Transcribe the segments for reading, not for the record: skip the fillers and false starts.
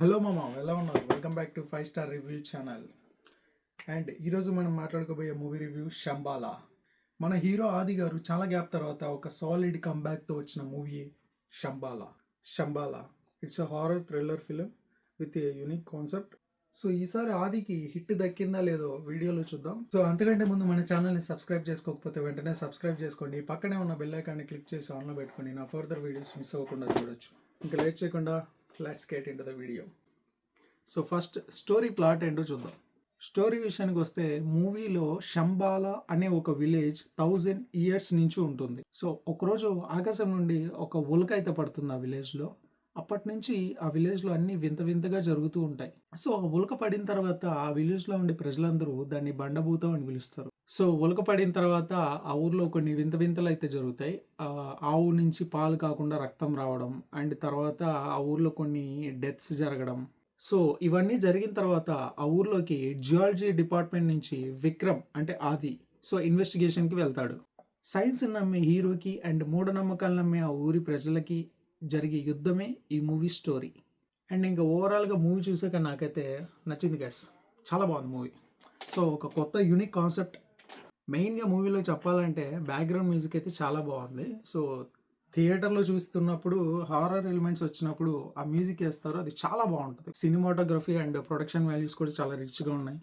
Hello మామ, ఎలా ఉన్నారు? Welcome back to 5 star review channel. And ఈరోజు మనం మాట్లాడుకోబోయే మూవీ రివ్యూ శంబాలా. మన హీరో ఆది గారు చాలా గ్యాప్ తర్వాత ఒక సాలిడ్ కంబ్యాక్తో వచ్చిన movie Shambhala. Shambhala it's a horror thriller film with a unique concept. So ఈసారి ఆదికి హిట్ దక్కిందా లేదో వీడియోలో చూద్దాం. సో అంతకంటే ముందు మన ఛానల్ని సబ్స్క్రైబ్ చేసుకోకపోతే వెంటనే సబ్స్క్రైబ్ చేసుకోండి. పక్కనే ఉన్న బెల్ ఐకాన్ని క్లిక్ చేసి ఆన్లో పెట్టుకొని నా ఫర్దర్ వీడియోస్ మిస్ అవ్వకుండా చూడొచ్చు. ఇంకా లేట్ చేయకుండా let's get into the video. So first story plot ఏంటో చూద్దాం. స్టోరీ విషయానికి వస్తే మూవీలో శంబాలా అనే ఒక విలేజ్ 1000 years నుంచి ఉంటుంది. సో ఒకరోజు ఆకాశం నుండి ఒక ఉల్క అయితే పడుతుంది ఆ విలేజ్లో. అప్పటి నుంచి ఆ విలేజ్లో అన్ని వింత వింతగా జరుగుతూ ఉంటాయి. సో ఆ ఉల్క పడిన తర్వాత ఆ విలేజ్లో ఉండే ప్రజలందరూ దాన్ని బండభూతం అని పిలుస్తారు. సో ఉల్క పడిన తర్వాత ఆ ఊర్లో కొన్ని వింత వింతలు అయితే జరుగుతాయి. ఆవు నుంచి పాలు కాకుండా రక్తం రావడం, అండ్ తర్వాత ఆ ఊర్లో కొన్ని డెత్స్ జరగడం. సో ఇవన్నీ జరిగిన తర్వాత ఆ ఊర్లోకి జియాలజీ డిపార్ట్మెంట్ నుంచి విక్రమ్ అంటే ఆది సో ఇన్వెస్టిగేషన్కి వెళ్తాడు. సైన్స్ నమ్మే హీరోకి అండ్ మూఢనమ్మకాలు నమ్మే ఆ ఊరి ప్రజలకి జరిగే యుద్ధమే ఈ మూవీ స్టోరీ. అండ్ ఇంకా ఓవరాల్గా మూవీ చూసాక నాకైతే నచ్చింది గైస్. చాలా బాగుంది మూవీ. సో ఒక కొత్త యూనిక్ కాన్సెప్ట్. మెయిన్గా మూవీలో చెప్పాలంటే బ్యాక్గ్రౌండ్ మ్యూజిక్ అయితే చాలా బాగుంది. సో థియేటర్లో చూస్తున్నప్పుడు హారర్ ఎలిమెంట్స్ వచ్చినప్పుడు ఆ మ్యూజిక్ వేస్తారు, అది చాలా బాగుంటుంది. సినిమాటోగ్రఫీ అండ్ ప్రొడక్షన్ వాల్యూస్ కూడా చాలా రిచ్గా ఉన్నాయి.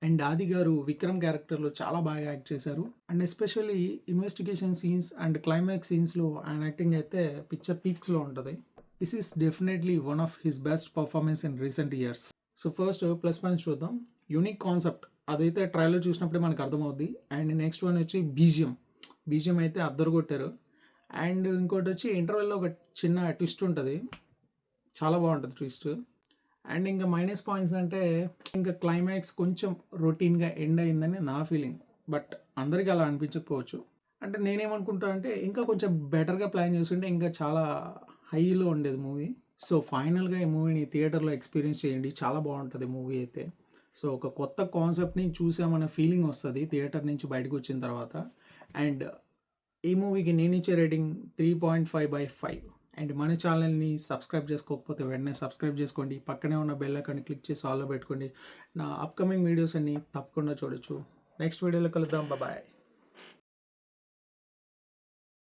అండ్ ఆది గారు విక్రమ్ క్యారెక్టర్లో చాలా బాగా యాక్ట్ చేశారు. And especially investigation scenes and climax సీన్స్లో ఆయన యాక్టింగ్ అయితే పిక్చర్ పీక్స్లో ఉంటుంది. This is definitely one of his best performance in recent years. So first plus points చూద్దాం. యూనిక్ కాన్సెప్ట్ అదైతే ట్రైలర్ చూసినప్పుడే మనకు అర్థమవుద్ది. అండ్ నెక్స్ట్ వన్ వచ్చి బీజిఎం అయితే అద్దరు కొట్టారు. అండ్ ఇంకోటి వచ్చి ఇంటర్వెల్లో ఒక చిన్న ట్విస్ట్ ఉంటుంది, చాలా బాగుంటుంది ట్విస్ట్. అండ్ ఇంకా మైనస్ పాయింట్స్ అంటే ఇంకా క్లైమాక్స్ కొంచెం రొటీన్గా ఎండ్ అయిందని నా ఫీలింగ్. బట్ అందరికీ అలా అనిపించకపోవచ్చు. అంటే నేనేమనుకుంటా అంటే ఇంకా కొంచెం బెటర్గా ప్లాన్ చేస్తుంటే ఇంకా చాలా హైలో ఉండేది మూవీ. సో ఫైనల్గా ఈ మూవీని థియేటర్లో ఎక్స్పీరియన్స్ చేయండి, చాలా బాగుంటుంది మూవీ అయితే. సో ఒక కొత్త కాన్సెప్ట్ని చూసామన్న ఫీలింగ్ వస్తుంది థియేటర్ నుంచి బయటకు వచ్చిన తర్వాత. అండ్ ఈ మూవీకి నేను ఇచ్చే రేటింగ్ 3.5/5. అండ్ మన ఛానల్ని సబ్స్క్రైబ్ చేసుకోకపోతే వెంటనే సబ్స్క్రైబ్ చేసుకోండి. పక్కనే ఉన్న బెల్ ఐకాన్ని క్లిక్ చేసి ఆల్లో పెట్టుకోండి. నా అప్కమింగ్ వీడియోస్ అన్ని తప్పకుండా చూడొచ్చు. నెక్స్ట్ వీడియోలో కలుద్దాం. బాయ్.